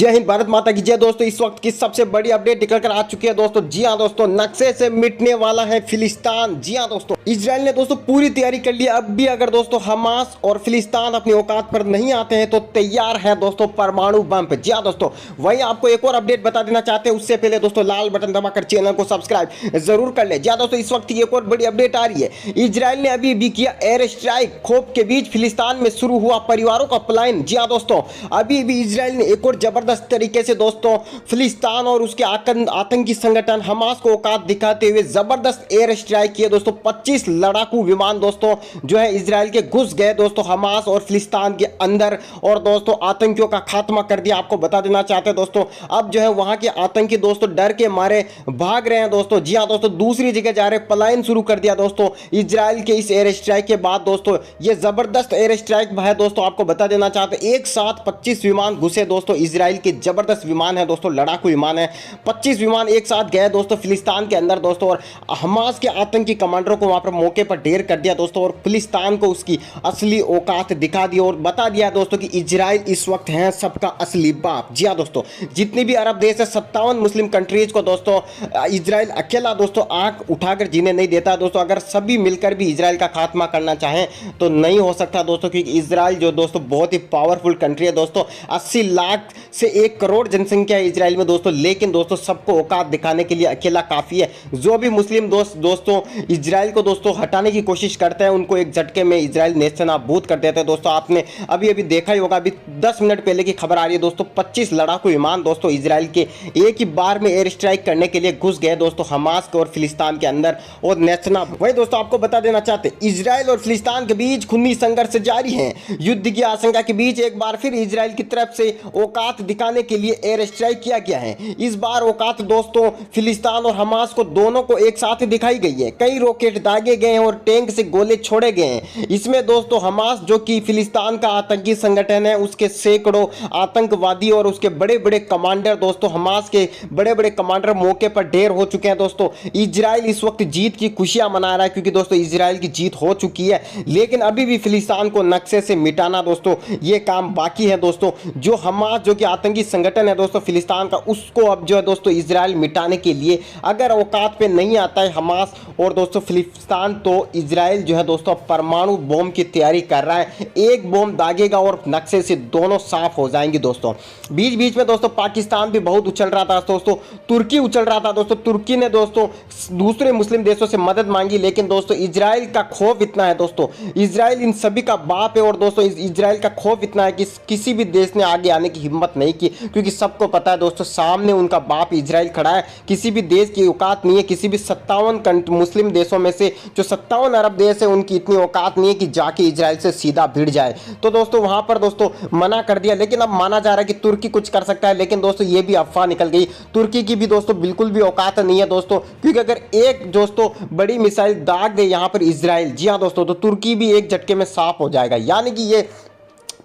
जय हिंद, भारत माता की जय। दोस्तों इस वक्त की सबसे बड़ी अपडेट निकल कर आ चुकी है दोस्तों। जी हाँ दोस्तों, नक्शे से मिटने वाला है फिलिस्तीन। जी हाँ दोस्तों, इजराइल ने दोस्तों पूरी तैयारी कर ली। अब भी अगर दोस्तों हमास और फिलिस्तीन अपनी औकात पर नहीं आते हैं तो तैयार है दोस्तों परमाणु बम पे। जी हाँ दोस्तों, वहीं आपको एक और अपडेट बता देना चाहते हैं, उससे पहले दोस्तों लाल बटन दबाकर चैनल को सब्सक्राइब जरूर कर ले। जी हाँ दोस्तों, इस वक्त की एक और बड़ी अपडेट आ रही है। इजराइल ने अभी भी किया एयर स्ट्राइक। खौफ के बीच फिलिस्तीन में शुरू हुआ परिवारों का पलायन। जी हाँ दोस्तों, अभी भी इजराइल ने एक और जबरदस्त तरीके से दोस्तों फिलिस्तीन और उसके आतंकी संगठन हमास को औकात दिखाते हुए जबरदस्त एयर स्ट्राइक किए दोस्तों। 25 लड़ाकू विमान दोस्तों जो है इजराइल के घुस गए दोस्तों हमास और फिलिस्तीन के अंदर, और दोस्तों आतंकियों का खात्मा कर दिया। आपको बता देना चाहते हैं दोस्तों, अब जो है वहां के आतंकी दोस्तों डर के मारे भाग रहे हैं दोस्तों। जी हाँ दोस्तों, दूसरी जगह जा रहे, पलायन शुरू कर दिया दोस्तों इजराइल के इस एयर स्ट्राइक के बाद। दोस्तों ये जबरदस्त एयर स्ट्राइक है दोस्तों। आपको बता देना चाहते हैं, एक साथ 25 विमान घुसे दोस्तों इजराइल के। जबरदस्त विमान है दोस्तों, लड़ाकू विमान है। 25 विमान एक साथ गए दोस्तों फिलिस्तीन के अंदर दोस्तों, और हमास के आतंकी कमांडरों को वहां पर मौके पर ढेर कर दिया दोस्तों, और फिलिस्तीन को उसकी असली औकात दिखा दी और बता दिया दोस्तों कि इजराइल इस वक्त है सबका असली बाप। जी हाँ दोस्तों, जितनी भी अरब देश है 57 मुस्लिम कंट्रीज को दोस्तों इजराइल अकेला दोस्तों आंख उठाकर जीने नहीं देता दोस्तों। अगर सभी मिलकर भी इजराइल का खात्मा करना चाहें तो नहीं हो सकता दोस्तों, क्योंकि इजराइल जो दोस्तों बहुत ही पावरफुल कंट्री है दोस्तों। 80 लाख से 1 करोड़ जनसंख्या है इजराइल में दोस्तों, लेकिन दोस्तों सबको औकात दिखाने के लिए अकेला काफी है। जो भी मुस्लिम दोस्तों इजराइल को दोस्तों हटाने की कोशिश करते हैं, उनको एक झटके में इजराइल नेस्तनाबूद कर देते हैं दोस्तों। आपने अभी अभी देखा ही होगा, अभी 10 मिनट पहले की खबर आ रही है दोस्तों, 25 लड़ाकू विमान दोस्तों इजराइल के एक ही बार में एयर स्ट्राइक करने के लिए घुस गए दोस्तों हमास के और फिलिस्तीन के अंदर, और नेस्तना। वही दोस्तों आपको बता देना चाहते हैं, इजराइल और फिलिस्तीन के बीच खूनी संघर्ष जारी है। युद्ध की आशंका के बीच एक बार फिर इजराइल की तरफ से औकात दिखाने के लिए एयर स्ट्राइक किया गया है। इस बार औकात दोस्तों फिलिस्तीन और हमास को दोनों को एक साथ दिखाई गई है। कई रॉकेट दागे गए हैं और टैंक से गोले छोड़े गए हैं। इसमें दोस्तों हमास जो कि फिलिस्तीन का आतंकी संगठन है, उसके सैकड़ों आतंकवादी और उसके बड़े बड़े कमांडर दोस्तों, हमास के बड़े बड़े कमांडर मौके पर ढेर हो चुके हैं दोस्तों। इजराइल इस वक्त जीत की खुशियां मना रहा है, क्योंकि दोस्तों इजराइल की जीत हो चुकी है, लेकिन अभी भी फिलिस्तीन को नक्शे से मिटाना दोस्तों ये काम बाकी है दोस्तों। जो हमास जो कि आतंकी संगठन है दोस्तों फिलिस्तीन का, उसको अब जो है दोस्तों इजराइल मिटाने के लिए अगर औकात पे नहीं आता है हमास और दोस्तों फिलिस्तीन, तो इजराइल जो है दोस्तों परमाणु बम की तैयारी कर रहा है। एक बम दागेगा और नक्शे से दोनों साफ हो जाएंगे दोस्तों। बीच बीच में दोस्तों पाकिस्तान भी बहुत उछल रहा था दोस्तों, तुर्की उछल रहा था दोस्तों। तुर्की ने दोस्तों दूसरे मुस्लिम देशों से मदद मांगी, लेकिन दोस्तों इजराइल का खौफ इतना है दोस्तों, इजराइल इन सभी का बाप है, और दोस्तों इजराइल का खौफ इतना है कि किसी भी देश ने आगे आने की हिम्मत नहीं की, क्योंकि सबको पता है दोस्तों सामने उनका बाप इजराइल खड़ा है। किसी भी देश की औकात नहीं है, किसी भी 57 मुस्लिम देशों में से जो 57 अरब देश है, उनकी इतनी औकात नहीं है कि जाके इजराइल से सीधा भिड़ जाए। तो दोस्तों वहां पर दोस्तों मना कर दिया, लेकिन अब माना जा रहा है कि तुर्की कुछ कर सकता है, लेकिन दोस्तों ये भी अफवाह निकल गई। तुर्की की भी दोस्तों बिल्कुल भी औकात नहीं है दोस्तों, क्योंकि अगर एक दोस्तों बड़ी मिसाइल दाग दे यहां पर इजराइल, जी हाँ दोस्तों, तो तुर्की भी एक झटके में साफ हो जाएगा। यानी कि ये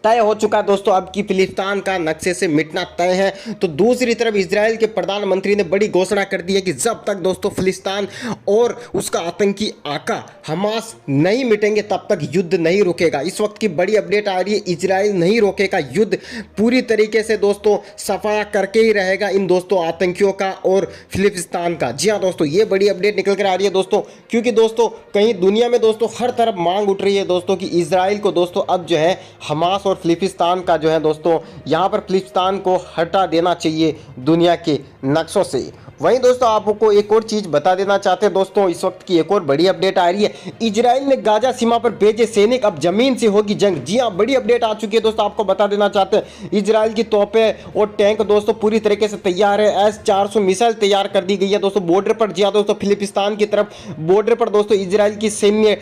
तय हो चुका है दोस्तों, अब की फिलिस्तीन का नक्शे से मिटना तय है। तो दूसरी तरफ इजराइल के प्रधानमंत्री ने बड़ी घोषणा कर दी है कि जब तक दोस्तों फिलिस्तीन और उसका आतंकी आका हमास नहीं मिटेंगे तब तक युद्ध नहीं रुकेगा। इस वक्त की बड़ी अपडेट आ रही है, इजराइल नहीं रोकेगा युद्ध, पूरी तरीके से दोस्तों सफाया करके ही रहेगा इन दोस्तों आतंकियों का और फिलिस्तीन का। जी हाँ दोस्तों, ये बड़ी अपडेट निकल कर आ रही है दोस्तों, क्योंकि दोस्तों कहीं दुनिया में दोस्तों हर तरफ मांग उठ रही है दोस्तों कि इजराइल को दोस्तों अब जो है हमास और फिलिस्तीन का जो है दोस्तों यहाँ पर फिलिस्तीन को हटा देना चाहिए दुनिया के नक्शों से। वहीं दोस्तों आपको एक और चीज बता देना चाहते हैं दोस्तों, इस वक्त की एक और बड़ी अपडेट आ रही है, इजराइल ने गाजा सीमा पर भेजे सैनिक, अब जमीन से होगी जंग। जी हां, बड़ी अपडेट आ चुकी है दोस्तों। आपको बता देना चाहते हैं, इजराइल की तोपें और टैंक दोस्तों पूरी तरीके से तैयार है। S-400 मिसाइल तैयार कर दी गई है दोस्तों बॉर्डर पर। जी हां दोस्तों, फिलिस्तीन की तरफ बॉर्डर पर दोस्तों इजराइल की सैन्य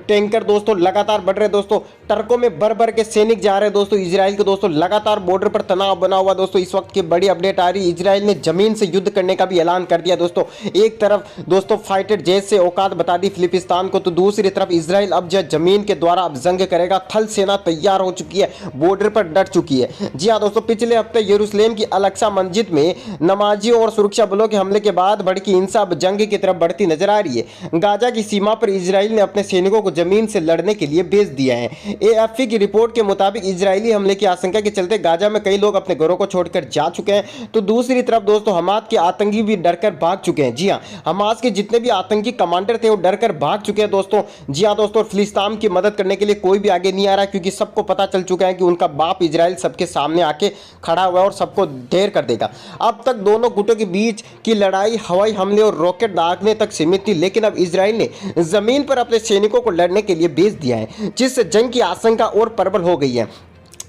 टैंकर दोस्तों लगातार बढ़ रहे दोस्तों, ट्रकों में भर भर के सैनिक जा रहे हैं दोस्तों इजराइल के दोस्तों। लगातार बॉर्डर पर तनाव बना हुआ दोस्तों। इस वक्त की बड़ी अपडेट आ रही है, इजराइल ने जमीन से युद्ध करने का भी ऐलान कर दिया दोस्तों। एक तरफ दोस्तों फाइटर जेट से औकात बता दी फिलिस्तीन को, तो दूसरी तरफ इजराइल अब जो जमीन के द्वारा अब जंग करेगा। थल सेना तैयार हो चुकी है, बॉर्डर पर डट चुकी है। जी हां दोस्तों, पिछले हफ्ते यरूशलेम की अल-अक्सा मस्जिद में नमाजियों और सुरक्षा बलों के हमले के बाद भड़की हिंसा अब जंग की तरफ बढ़ती नजर आ रही है। गाजा की सीमा पर इजराइल ने अपने सैनिकों को जमीन से लड़ने के लिए भेज दिया है। AFP की रिपोर्ट के मुताबिक मुताबिक इजरायली हमले की आशंका के चलते गाजा में कई लोग अपने घरों को छोड़कर जा चुके हैं, तो दूसरी तरफ दोस्तों हमास के आतंकी भी डरकर भाग चुके हैं। जी हाँ, हमास के जितने भी आतंकी कमांडर थे वो डरकर भाग चुके हैं दोस्तों। जी हाँ दोस्तों, फिलिस्तीन की मदद करने के लिए कोई भी आगे नहीं आ रहा है, क्योंकि सबको पता चल चुका है कि उनका बाप इजराइल सबके सामने आके खड़ा हुआ है और सबको ढेर कर देगा। अब तक दोनों गुटों के बीच की लड़ाई हवाई हमले और रॉकेट दागने तक सीमित थी, लेकिन अब इजराइल ने जमीन पर अपने सैनिकों को लड़ने के लिए भेज दिया है, जिससे जंग की आशंका और प्रबल हो गई है।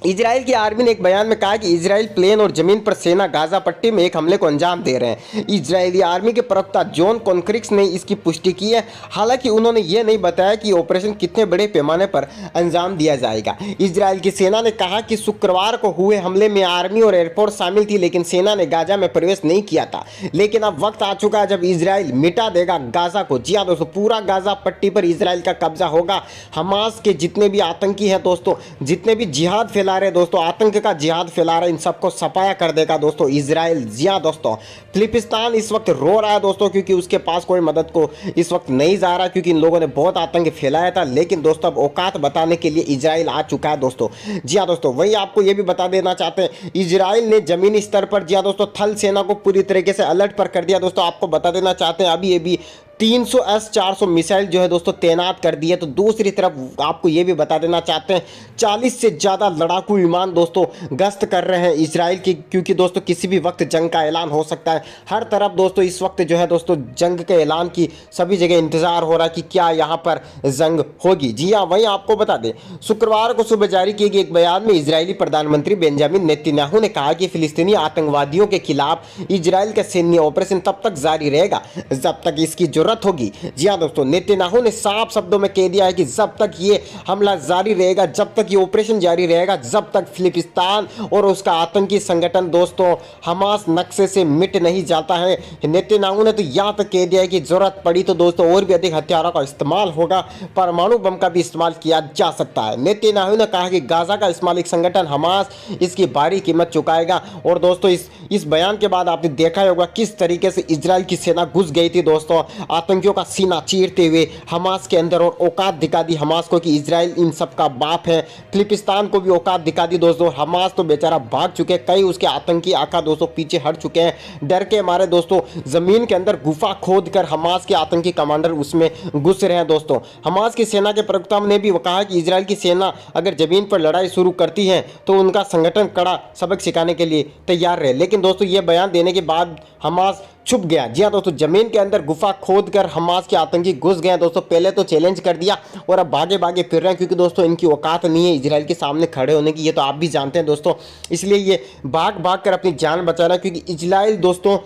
इजराइल की आर्मी ने एक बयान में कहा कि इजराइल प्लेन और जमीन पर सेना गाजा पट्टी में एक हमले को अंजाम दे रहे हैं। इजरायली आर्मी के प्रवक्ता जॉन कॉन्क्रिक्स ने इसकी पुष्टि की है, हालांकि उन्होंने ये नहीं बताया कि ऑपरेशन कितने बड़े पैमाने पर अंजाम दिया जाएगा। इजराइल की सेना ने कहा कि शुक्रवार को हुए हमले में आर्मी और एयरफोर्स शामिल थी, लेकिन सेना ने गाजा में प्रवेश नहीं किया था। लेकिन अब वक्त आ चुका है जब इजराइल मिटा देगा गाजा को। जी हाँ दोस्तों, पूरा गाजा पट्टी पर इजराइल का कब्जा होगा। हमास के जितने भी आतंकी हैं दोस्तों, जितने भी जिहाद फैला रहे दोस्तों, आतंक का जिहाद फैला रहे, इन सबको सफाया कर देगा दोस्तों इजराइल। जी हाँ दोस्तों, फिलिस्तीन इस वक्त रो रहा है दोस्तों, क्योंकि उसके पास कोई मदद को इस वक्त नहीं जा रहा, क्योंकि इन लोगों ने बहुत आतंक फैलाया था। लेकिन दोस्तों अब औकात बताने के लिए इजराइल आ चुका है दोस्तों। जी हाँ दोस्तों, वही आपको ये भी बता देना चाहते हैं, इजराइल ने जमीनी स्तर पर जी हाँ दोस्तों थल सेना को पूरी तरीके से अलर्ट पर कर दिया दोस्तों। आपको बता देना चाहते हैं अभी ये भी 300 S-400 मिसाइल जो है दोस्तों तैनात कर दिए। तो दूसरी तरफ आपको ये भी बता देना चाहते हैं 40 से ज़्यादा लड़ाकू विमान दोस्तों गश्त कर रहे हैं इजराइल की, क्योंकि दोस्तों किसी भी वक्त जंग का ऐलान हो सकता है। हर तरफ दोस्तों इस वक्त जो है दोस्तों जंग के ऐलान की सभी जगह इंतजार हो रहा है कि क्या यहाँ पर जंग होगी। जी हाँ, वहीं आपको बता दें शुक्रवार को सुबह जारी किए गए एक बयान में इजरायली प्रधानमंत्री बेंजामिन नेतन्याहू ने कहा कि फिलिस्तीनी आतंकवादियों के खिलाफ इजराइल का सैन्य ऑपरेशन तब तक जारी रहेगा जब तक इसकी जरूरत होगी। जी हाँ दोस्तों, नेतन्याहू ने साफ शब्दों में कह दिया है कि जब तक ये हमला जारी रहेगा, जब तक ये ऑपरेशन जारी रहेगा, जब तक फिलिस्तीन और उसका आतंकी संगठन दोस्तों हमास नक्शे से मिट नहीं जाता है। नेतन्याहू ने तो यहाँ तक कह दिया है कि जरूरत पड़ी तो दोस्तों और भी अधिक हथियारों का इस्तेमाल होगा, परमाणु बम का भी इस्तेमाल किया जा सकता है। नेतन्याहू ने कहा कि गाजा का इस्लामिक संगठन हमास इसकी भारी कीमत चुकाएगा। और दोस्तों इस बयान के बाद आपने देखा होगा किस तरीके से इजराइल की सेना घुस गई थी दोस्तों, आतंकियों का सीना चीरते हुए हमास के अंदर, और औकात दिखा दी हमास को कि इजराइल इन सब का बाप है। फिलिस्तीन को भी औकात दिखा दी दोस्तों। हमास तो बेचारा भाग चुके, कई उसके आतंकी आका दोस्तों पीछे हट चुके हैं। डर के मारे दोस्तों जमीन के अंदर गुफा खोद कर हमास के आतंकी कमांडर उसमें घुस रहे हैं दोस्तों। हमास की सेना के प्रवक्ता ने भी कहा कि इजराइल की सेना अगर जमीन पर लड़ाई शुरू करती है तो उनका संगठन कड़ा सबक सिखाने के लिए तैयार रहे। लेकिन दोस्तों ये बयान देने के बाद हमास छुप गया। जी हाँ दोस्तों, जमीन के अंदर गुफा खोद कर हमास के आतंकी घुस गए दोस्तों। पहले तो चैलेंज कर दिया और अब भागे भागे फिर रहे हैं, क्योंकि दोस्तों इनकी औकात नहीं है इजराइल के सामने खड़े होने की, ये तो आप भी जानते हैं दोस्तों। इसलिए ये भाग भाग कर अपनी जान बचा रहा है, क्योंकि इजराइल दोस्तों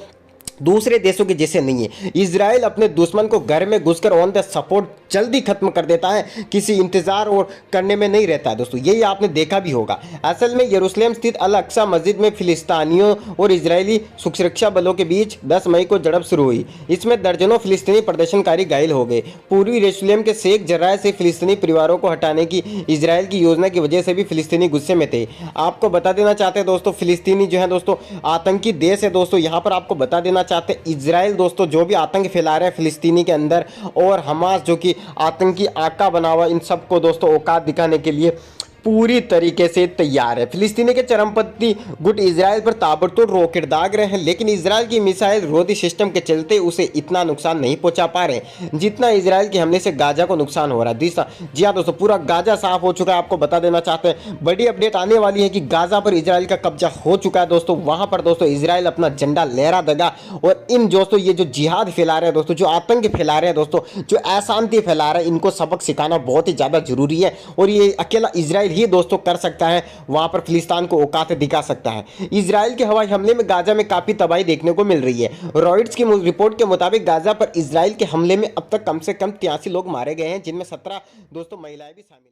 दूसरे देशों के जैसे नहीं है। इजराइल अपने दुश्मन को घर में घुसकर ऑन द सपोर्ट जल्दी खत्म कर देता है, किसी इंतजार और करने में नहीं रहता है दोस्तों। यही आपने देखा भी होगा। असल में यरूशलेम स्थित अल अक्सा मस्जिद में फिलिस्तीनियों और इजरायली सुरक्षा बलों के बीच 10 मई को झड़प शुरू हुई। इसमें दर्जनों फिलिस्तीनी प्रदर्शनकारी घायल हो गए। पूर्वी यरूशलेम के शेख जर्राह से फिलिस्तीनी परिवारों को हटाने की इजराइल की योजना की वजह से भी फिलिस्तीनी गुस्से में थे। आपको बता देना चाहते हैं दोस्तों, फिलिस्तीनी जो है दोस्तों आतंकी देश है दोस्तों। यहाँ पर आपको बता देना चाहते इजराइल दोस्तों जो भी आतंक फैला रहे हैं फिलिस्तीनी के अंदर, और हमास जो कि आतंकी आका बना हुआ, इन सबको दोस्तों औकात दिखाने के लिए पूरी तरीके से तैयार है। फिलिस्तीनी के चरमपंथी गुट इजराइल पर ताबड़तोड़ रॉकेट दाग रहे हैं, लेकिन इजराइल की मिसाइल रोधी सिस्टम के चलते उसे इतना नुकसान नहीं पहुंचा पा रहे जितना इजराइल के हमले से गाजा को नुकसान हो रहा है। जी हाँ दोस्तों, पूरा गाजा साफ हो चुका है। आपको बता देना चाहते हैं बड़ी अपडेट आने वाली है कि गाजा पर इजराइल का कब्जा हो चुका है दोस्तों। वहां पर दोस्तों इजराइल अपना झंडा लहरा देगा, और इन दोस्तों ये जो जिहाद फैला रहे हैं दोस्तों, जो आतंक फैला रहे हैं दोस्तों, जो अशांति फैला रहे हैं, इनको सबक सिखाना बहुत ही ज्यादा जरूरी है। और ये अकेला इजराइल ही दोस्तों कर सकता है, वहां पर फिलिस्तीन को औकात दिखा सकता है। इजराइल के हवाई हमले में गाजा में काफी तबाही देखने को मिल रही है। रॉयटर्स की रिपोर्ट के मुताबिक गाजा पर इजराइल के हमले में अब तक कम से कम 83 लोग मारे गए हैं, जिनमें 17 दोस्तों महिलाएं भी शामिल।